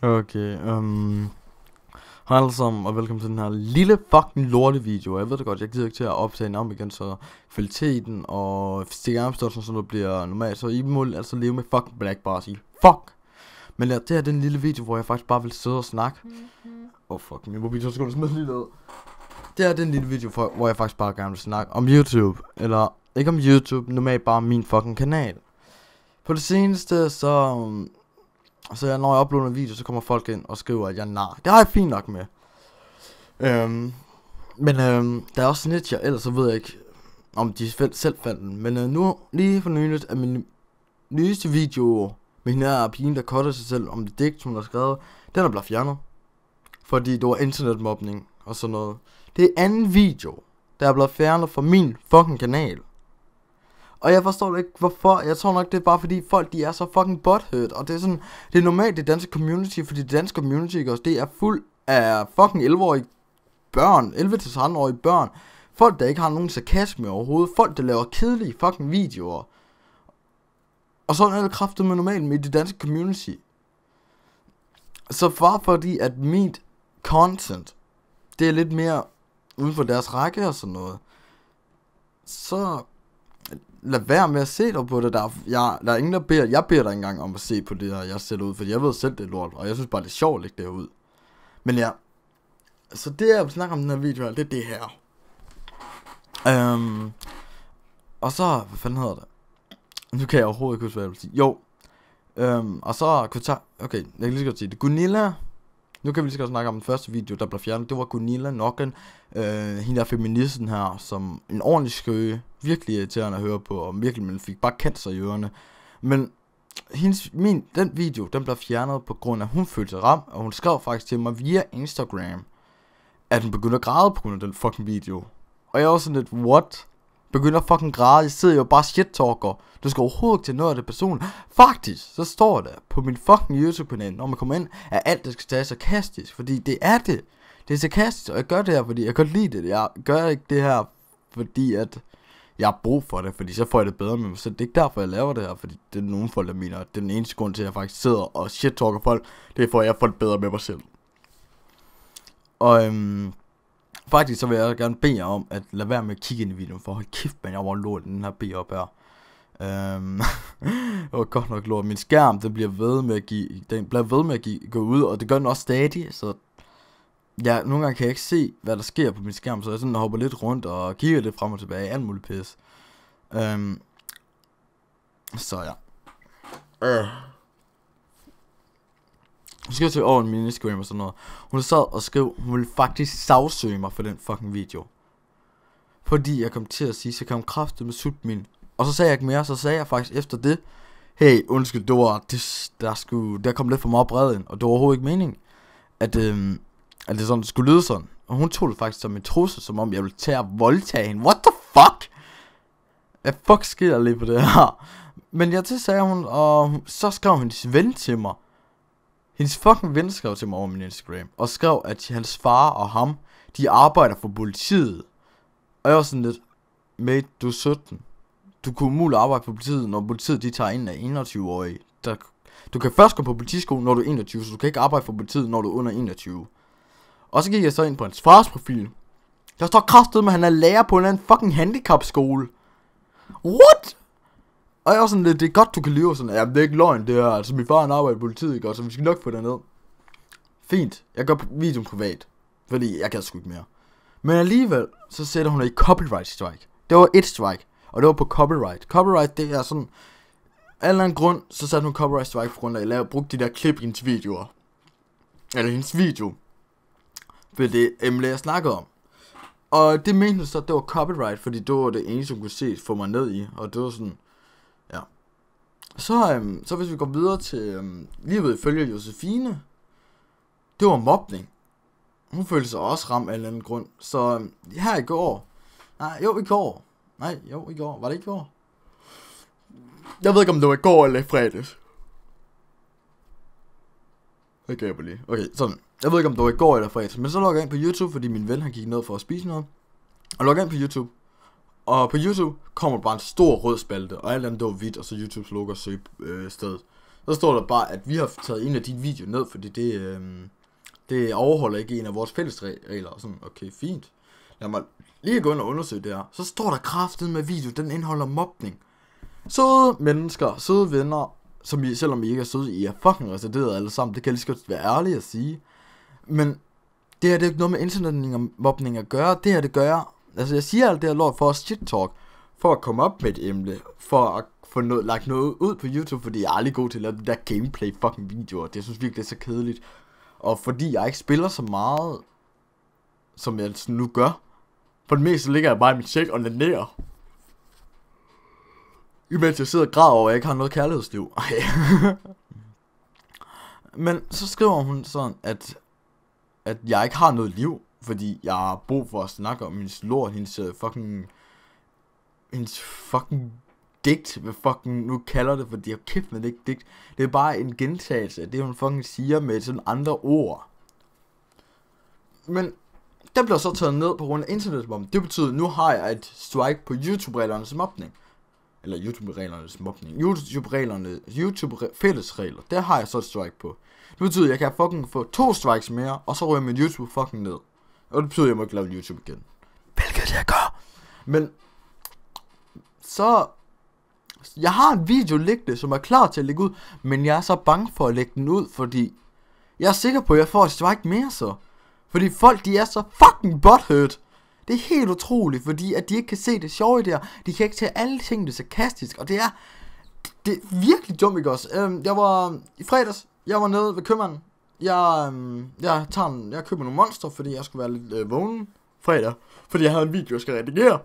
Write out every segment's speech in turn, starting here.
Okay, hej alle sammen, og velkommen til den her lille fucking lorte video. Jeg ved det godt, jeg gider ikke til at optage den om igen, så kvaliteten og skærmstørrelsen sådan noget bliver normalt. Så I må altså leve med fucking black bars i. Fuck! Men det her er den lille video, hvor jeg faktisk bare vil sidde og snakke. Fuck, min mobil så skulle smide lige ned. Det er den lille video, hvor jeg faktisk bare gerne vil snakke om YouTube. Eller ikke om YouTube, normalt bare min fucking kanal. På det seneste, så når jeg uploader en video, så kommer folk ind og skriver, at jeg er nar. Det har jeg fint nok med. Men der er også snitcher, ellers så ved jeg ikke, om de selv fandt den. Men nu, lige for nyligt, af min nyeste video med hende her pigen, der cutter sig selv om det digt, hun har skrevet, den er blevet fjernet. Fordi det var internetmobning og sådan noget. Det er anden video, der er blevet fjernet fra min fucking kanal. Og jeg forstår ikke hvorfor. Jeg tror nok det er bare fordi folk de er så fucking butthurt. Og det er sådan, det er normalt det danske community, fordi det danske community også, det er fuld af fucking 11-årige børn, 11-13-årige børn. Folk der ikke har nogen sarkasme overhovedet. Folk der laver kedelige fucking videoer. Og sådan er det kraftigt med normalt med det danske community. Så bare fordi at mit content, det er lidt mere uden for deres række og sådan noget, så lad være med at se dig på det. Der er ingen der beder. Jeg beder dig engang om at se på det her jeg sætter ud, fordi jeg ved selv det er lort. Og jeg synes bare det er sjovt at lægge det ud. Men ja, så det jeg vil snakke om den her video her, det er det her. Og så, hvad fanden hedder det? Nu kan jeg overhovedet ikke huske hvad jeg vil sige. Jo, og så okay, jeg kan lige så godt sige det. Gunilla. Nu kan vi lige så godt snakke om den første video, der blev fjernet. Det var Gunilla Nokken, hende der feministen her, som en ordentlig skøge. Virkelig irriterende at høre på, og virkelig, man fik bare cancer i ørerne. Men den video, den blev fjernet på grund af, hun følte sig ramt, og hun skrev faktisk til mig via Instagram, at hun begyndte at græde på grund af den fucking video. Og jeg var sådan lidt, what? Begynder at fucking græde, jeg sidder jo bare shit-talker. Du skal overhovedet ikke til noget af det person. Faktisk, så står der på min fucking YouTube-kanal, når man kommer ind, at alt det skal tage sarkastisk. Fordi det er det. Det er sarkastisk, og jeg gør det her, fordi jeg kan lide det. Jeg gør ikke det her, fordi at jeg har brug for det, fordi så får jeg det bedre med mig selv. Det er ikke derfor jeg laver det her, fordi det er nogen folk der mener, at det er den eneste grund til at jeg faktisk sidder og shit-talker folk. Det er for at jeg får det bedre med mig selv. Og faktisk så vil jeg gerne bede jer om at lade være med at kigge ind i videoen, for hold kæft, man, jeg var lort den her bede op her. Det var godt nok lort. Min skærm, den bliver ved med at gå ud, og det gør den også stadig, så ja, nogle gange kan jeg ikke se, hvad der sker på min skærm, så jeg sådan hopper lidt rundt og kigger lidt frem og tilbage, alt muligt pis. Så ja. Hun skrev til over min Instagram og sådan noget. Hun sad og skrev, hun ville faktisk sagsøge mig for den fucking video. Fordi jeg kom til at sige, så kan hun kraftedeme sutte min. Og så sagde jeg ikke mere, så sagde jeg faktisk efter det, hey, undskyld, det var, der kom lidt for meget bred ind, og det var overhovedet ikke meningen, at det sådan skulle lyde sådan. Og hun tog det faktisk som en trussel, som om jeg ville tage at voldtage hende. What the fuck? Hvad fuck sker der lige på det her? Men ja, det sagde hun, og så skrev hendes ven til mig. Hendes fucking ven skrev til mig over min Instagram, og skrev, at hans far og ham, de arbejder for politiet. Og jeg var sådan lidt, mate, du er 17. Du kunne umuligt arbejde for politiet, når politiet de tager ind af 21-årige. Du kan først gå på politiskole, når du er 21, så du kan ikke arbejde for politiet, når du er under 21. Og så gik jeg så ind på hans fars profil. Der står kraftedeme, at han er lærer på en eller anden fucking handicapskole. What? Og jeg var sådan lidt, det er godt du kan lyve sådan, ja, det er ikke løgn det her, altså min far han arbejder i politiet, ikke, så vi skal nok få det ned. Fint, jeg gør videoen privat, fordi jeg kan sgu ikke mere. Men alligevel, så sætter hun i copyright strike. Det var et strike, og det var på copyright. Copyright, det er sådan, af en eller anden grund, så satte hun copyright strike på grund af, at jeg brugte de der klip i hendes videoer. Eller hendes video. For det emne, jeg snakkede om. Og det mente så, at det var copyright, fordi det var det eneste, hun kunne se, få mig ned i, og det var sådan, ja. Så hvis vi går videre til livet ifølge Josefine, det var mobning. Hun følte sig også ramt af en eller anden grund. Så her i går, i går, var det ikke i går? Jeg ved ikke om det var i går eller i fredags. Det gav jeg lige. Okay, sådan. Jeg ved ikke om det var i går eller fredags, men så logger jeg ind på YouTube, fordi min ven han gik ned for at spise noget. Og logger ind på YouTube. Og på YouTube kommer bare en stor rød spalte, og alt andet det var hvidt, og så YouTubes logo søg sted. Så står der bare, at vi har taget en af dine videoer ned, fordi det overholder ikke en af vores fælles regler. Og sådan, okay, fint. Lad mig lige gå ind og undersøge det her. Så står der kraftet med video, den indeholder mobning. Søde mennesker, søde venner, som I, selvom I ikke er søde, I er fucking retarderede alle sammen. Det kan jeg lige så godt være ærlig at sige. Men det her, det er ikke noget med internetmobning at gøre. Det her, det gør. Altså, jeg siger alt det her lort for at shit-talk. For at komme op med et emne. For at få lagt noget ud på YouTube. Fordi jeg er aldrig god til at lave det der gameplay fucking videoer. Det synes virkelig, det er så kedeligt. Og fordi jeg ikke spiller så meget, som jeg nu gør. For det meste ligger jeg bare i mit sæk og nanerer. Imens jeg sidder og græder over, at jeg ikke har noget kærlighedsliv. Men så skriver hun sådan, at jeg ikke har noget liv. Fordi jeg har brug for at snakke om hendes lort, hendes fucking digt, hvad fucking nu kalder det, fordi jeg kæft med det ikke digt. Det er bare en gentagelse af det, hun fucking siger med sådan andre ord. Men der bliver så taget ned på grund af internetmobning. Det betyder, at nu har jeg et strike på YouTube-reglernes mobning. Eller YouTube-reglernes mobning. YouTube fællesregler. Der har jeg så et strike på. Det betyder, at jeg kan fucking få 2 strikes mere, og så ryger min YouTube fucking ned. Og det betyder, at jeg må ikke lave YouTube igen. Hvilket jeg gør. Men så jeg har en video liggende, som er klar til at lægge ud, men jeg er så bange for at lægge den ud, fordi jeg er sikker på, at jeg får et strike mere så. Fordi folk, de er så fucking butthurt. Det er helt utroligt, fordi at de ikke kan se det sjove i det her. De kan ikke tage alle tingene sarkastisk, og det er virkelig dumt, ikke også? Jeg var i fredags, jeg var nede ved købmanden. Jeg køber nogle monster, fordi jeg skulle være lidt vågen fredag, fordi jeg havde en video, jeg skal redigere.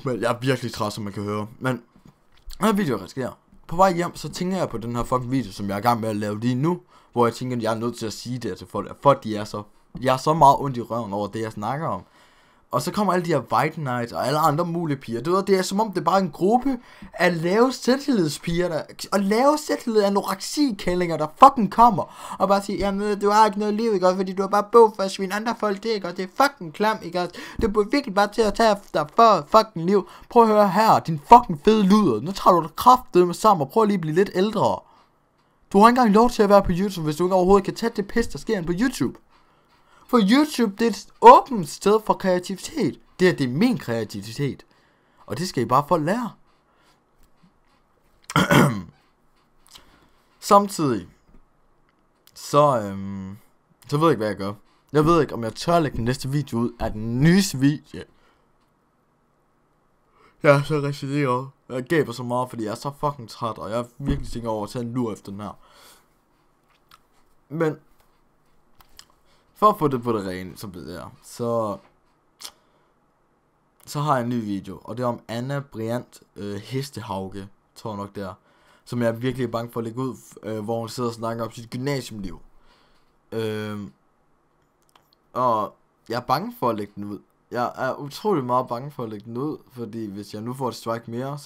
Jeg er virkelig træt, som man kan høre. Men jeg har en video, jeg redigerer. På vej hjem, så tænker jeg på den her fucking video, som jeg er i gang med at lave lige nu. Hvor jeg tænker, at jeg er nødt til at sige det til folk. Folk, jeg er så meget ondt i røven over det, jeg snakker om. Og så kommer alle de her White Knights og alle andre mulige piger. Det er som om, det er bare en gruppe af lave selvtillidspiger, og lave selvtillid anoreksi-kællinger, der fucking kommer. Og bare siger, jamen, du har ikke noget liv, ikke? Fordi du har bare brug for at svine andre folk det, ikke? Og det er fucking klam, ikke? Du burde virkelig bare til at tage dig for fucking liv. Prøv at høre her, din fucking fede luder. Nu tager du dig kraftedeme sammen og prøv lige at blive lidt ældre. Du har ikke engang lov til at være på YouTube, hvis du ikke overhovedet kan tage det pis, der sker på YouTube. For YouTube, det er et åbent sted for kreativitet. Det er min kreativitet. Og det skal I bare få at lære. Samtidig, så ved jeg ikke, hvad jeg gør. Jeg ved ikke, om jeg tør lægge den næste video ud af den nyeste video. Jeg er så resideret. Jeg gaber så meget, fordi jeg er så fucking træt, og jeg virkelig tænker over at tage en lur efter den her. Men for at få det på det rene, som det er, så har jeg en ny video, og det er om Anna Briant Hestehauge, tror jeg nok det er, som jeg er virkelig bange for at lægge ud, hvor hun sidder og snakker om sit gymnasiumliv. Og jeg er bange for at lægge den ud. Jeg er utrolig meget bange for at lægge den ud, fordi hvis jeg nu får et strike mere,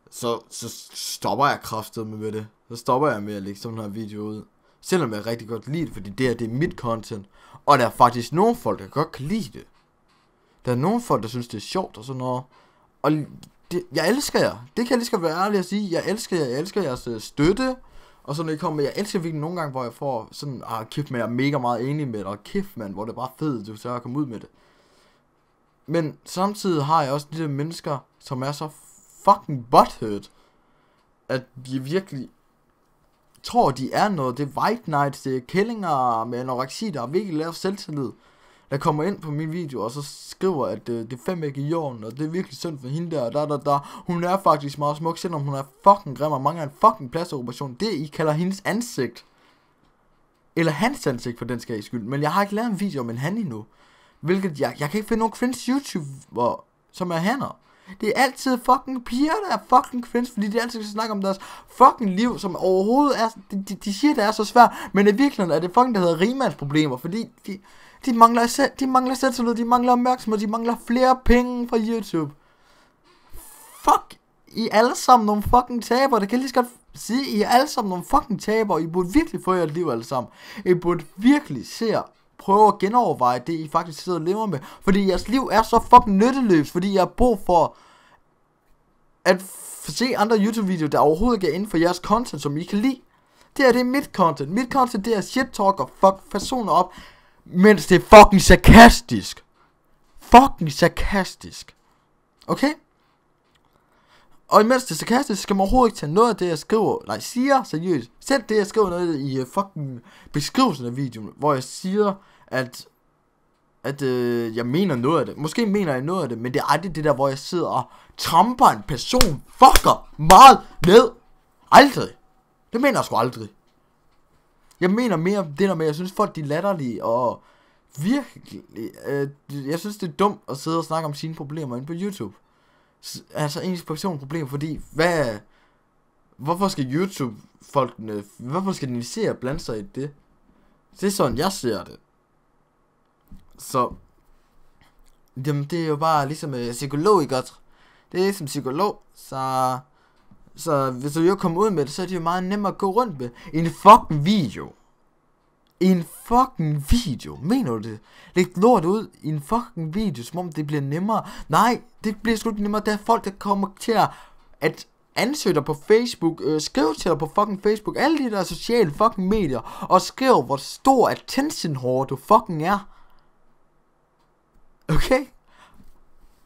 så stopper jeg kraftedeme med det. Så stopper jeg med at lægge sådan her video ud. Selvom jeg rigtig godt lide det, fordi det er mit content. Og der er faktisk nogle folk, der godt kan lide det. Der er nogle folk, der synes det er sjovt og sådan noget. Og jeg elsker jer. Det kan jeg lige skal være ærlig at sige. Jeg elsker jeres støtte. Og så når I kommer, jeg elsker virkelig nogle gange, hvor jeg får sådan, kæft, jeg er mega meget enig med dig. Og kæft, mand, hvor det er bare fedt, du så at komme ud med det. Men samtidig har jeg også de der mennesker, som er så fucking butthurt, at de virkelig tror, de er noget. Det er White Knights, det er kællinger med anoreksi, der har virkelig lavet selvtillid, der kommer ind på min video, og så skriver, at det er 5 æg i jorden, og det er virkelig synd for hende der. Hun er faktisk meget smuk, selvom hun er fucking grim, og mange af en fucking plastikoperation. Det, I kalder hendes ansigt. Eller hans ansigt, for den skal I skyld. Men jeg har ikke lavet en video om en han endnu. Hvilket jeg kan ikke finde nogen cringe YouTuber, som er hanner. Det er altid fucking piger, der er fucking cringe, fordi de altid skal snakke om deres fucking liv, som overhovedet er, de siger, det er så svært, men i virkeligheden er det fucking, der hedder rimandsproblemer, fordi de mangler selvtillid, de mangler opmærksomhed, de mangler flere penge fra YouTube. Fuck, I er alle sammen nogle fucking tabere, det kan jeg lige så godt sige, I er alle sammen nogle fucking tabere, I burde virkelig få jeres liv alle sammen. I burde virkelig prøve at genoverveje det, I faktisk sidder og lever med. Fordi jeres liv er så fucking nytteløst. Fordi jeg har brug for at se andre YouTube-videoer, der overhovedet ikke er inden for jeres content, som I kan lide. Det er mit content. Mit content, det er shit-talk og fuck personer op, mens det er fucking sarkastisk. Fucking sarkastisk. Okay? Og imens det er sarkastisk, skal man overhovedet ikke tage noget af det, jeg skriver. Nej, siger seriøst. Selv det, jeg skriver noget i fucking beskrivelsen af videoen, hvor jeg siger, at jeg mener noget af det. Måske mener jeg noget af det, men det er aldrig det der, hvor jeg sidder og tramper en person fucker meget ned. Aldrig. Det mener jeg sgu aldrig. Jeg mener mere det der med, jeg synes folk de er latterlige, og virkelig, jeg synes det er dumt at sidde og snakke om sine problemer inde på YouTube. Altså ens problem, fordi hvorfor skal YouTube folkene, hvorfor skal de se og blande sig i det? Det er sådan jeg ser det. Så jamen, det er jo bare ligesom psykolog, ikke? Det er ligesom psykolog, så hvis du jo kommer ud med det, så er det jo meget nemmere at gå rundt med en fucking video. En fucking video, mener du det? Læg lort ud i en fucking video, som om det bliver nemmere. Nej, det bliver sgu ikke nemmere. Der er folk, der kommer til at ansøge dig på Facebook, skrive til dig på fucking Facebook, alle de der sociale fucking medier, og skrive, hvor stor attention whore du fucking er. Okay?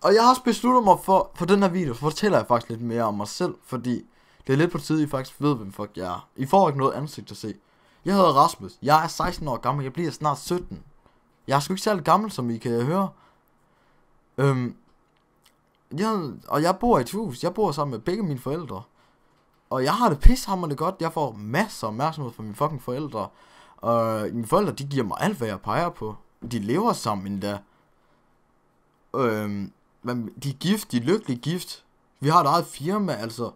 Og jeg har også besluttet mig for den her video, så fortæller jeg faktisk lidt mere om mig selv, fordi det er lidt på tide, I faktisk ved, hvem fuck jeg er. I får ikke noget ansigt at se. Jeg hedder Rasmus, jeg er 16 år gammel, jeg bliver snart 17. Jeg er sgu ikke særlig gammel, som I kan høre. Og jeg bor i et hus, jeg bor sammen med begge mine forældre. Og jeg har det pissehammerende godt, jeg får masser af opmærksomhed fra mine fucking forældre. Og mine forældre, de giver mig alt, hvad jeg peger på. De lever sammen endda. De er gift, de er lykkelig gift. Vi har et eget firma, altså.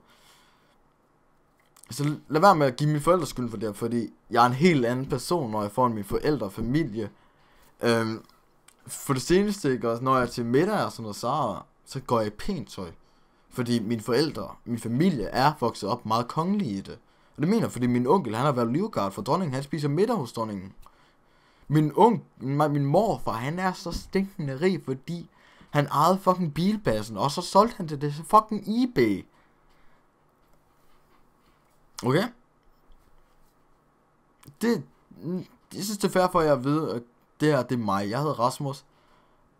Så lad være med at give mine forældre skyld for det, fordi jeg er en helt anden person, når jeg får mine forældre og familie. For det seneste, ikke, når jeg er til middag og sådan noget, så går jeg i pænt tøj. Fordi mine forældre, min familie er vokset op meget kongelige i det. Og det mener jeg, fordi min onkel, han har været livgarde for dronningen, han spiser middag hos dronningen. Min morfar, han er så stinkende rig, fordi han ejede fucking bilbasen, og så solgte han det til fucking eBay. Okay? Jeg synes det er fair for jer at vide, at det her, det er mig. Jeg hedder Rasmus,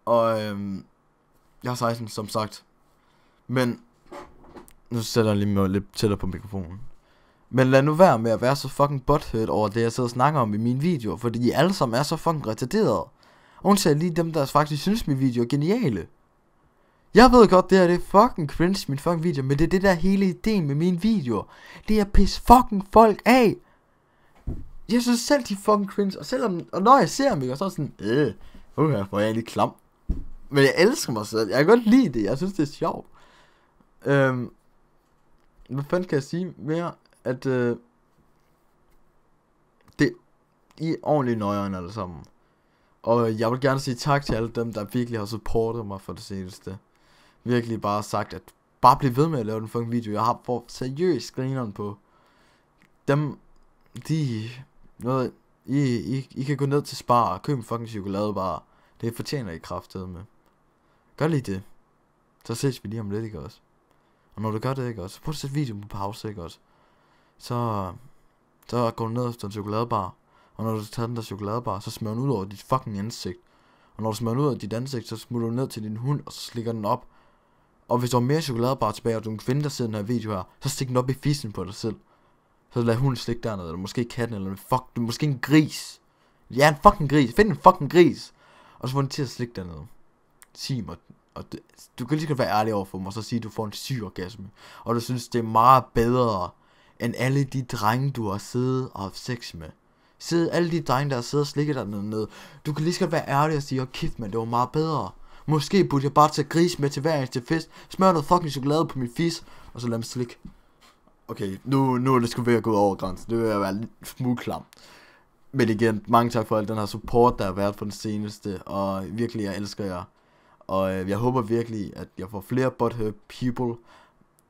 og jeg er 16, som sagt. Men nu sætter jeg lige lidt tættere på mikrofonen. Men lad nu være med at være så fucking butthurt over det, jeg sidder og snakker om i mine videoer, fordi I alle sammen er så fucking retarderede. Undtagen lige dem, der faktisk synes, mine videoer er geniale. Jeg ved godt, det her det er fucking cringe, min fucking video, men det er det der hele ideen med mine videoer. Det er pis fucking folk af. Jeg synes selv, de er fucking cringe, og når jeg ser dem, så er sådan, hvor er jeg egentlig klam. Men jeg elsker mig selv, jeg kan godt lide det, jeg synes det er sjovt. Hvad fanden kan jeg sige mere, at I er ordentligt nøjeren alle sammen. Og jeg vil gerne sige tak til alle dem, der virkelig har supportet mig for det seneste. Virkelig bare sagt, at bare bliv ved med at lave den fucking video. Jeg har fået seriøst screeneren på. Dem, I kan gå ned til Spar og købe en fucking chokoladebar. Det fortjener I kraftedeme med. Gør lige det. Så ses vi lige om lidt, ikke også? Og når du gør det, ikke også, så prøv at sætte videoen på pause, ikke også? Så går du ned efter en chokoladebar. Og når du tager den der chokoladebar, så smører den ud over dit fucking ansigt. Og når du smører den ud over dit ansigt, så smutter du ned til din hund, og så slikker den op. Og hvis du har mere chokoladebar tilbage, og du er en kvinde, der ser den her video her, så stik den op i fissen på dig selv. Så lad hunden slikke dernede, eller måske katten, eller du er måske en gris. Ja, en fucking gris. Find en fucking gris. Og så får den til at slikke dernede. Sig mig. Og du kan lige så være ærlig over for mig, og så sige, at du får en syg orgasme. Og du synes, det er meget bedre, end alle de drenge, du har siddet og haft sex med. Alle de drenge, der har siddet og slikket dernede. Du kan lige så være ærlig og sige, kæft, men det var meget bedre. Måske burde jeg bare tage gris med til hver eneste fest, smøre noget fucking chokolade på min fis, og så lad mig slikke. Okay, nu er det sgu ved at gå over grænsen. Det vil jeg være lidt smugklam. Men igen, mange tak for al den her support, der har været for den seneste. Og virkelig, jeg elsker jer. Og jeg håber virkelig, at jeg får flere butthurt people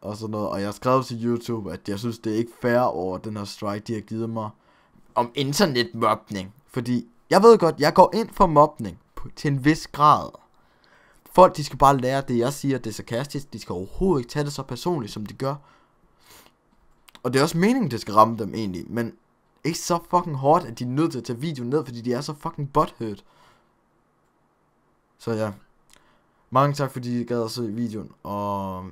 og sådan noget. Og jeg har skrevet til YouTube, at jeg synes, det er ikke fair over den her strike, de har givet mig om internetmobning. Fordi jeg ved godt, jeg går ind for mobning til en vis grad. Folk, de skal bare lære det, jeg siger, det er sarkastisk. De skal overhovedet ikke tage det så personligt, som de gør. Og det er også meningen, det skal ramme dem egentlig. Men ikke så fucking hårdt, at de er nødt til at tage videoen ned, fordi de er så fucking butthurt. Så ja. Mange tak, fordi I gad at se videoen. Og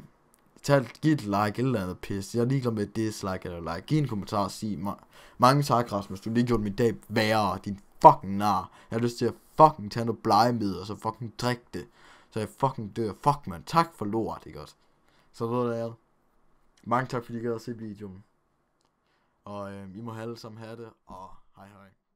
giv et like eller andet pis. Jeg er ligeglad med dislike eller like. Giv en kommentar og sig mig. Mange tak, Rasmus. Du har lige gjort min dag værre. Din fucking nar. Jeg har lyst til at fucking tage noget blegemiddel og så fucking drikke det. Så jeg fucking dør. Fuck, man. Tak for lort, ikke også? Så ved jeg. Mange tak, fordi I gad at se videoen. Og I må alle sammen have det. Og hej hej.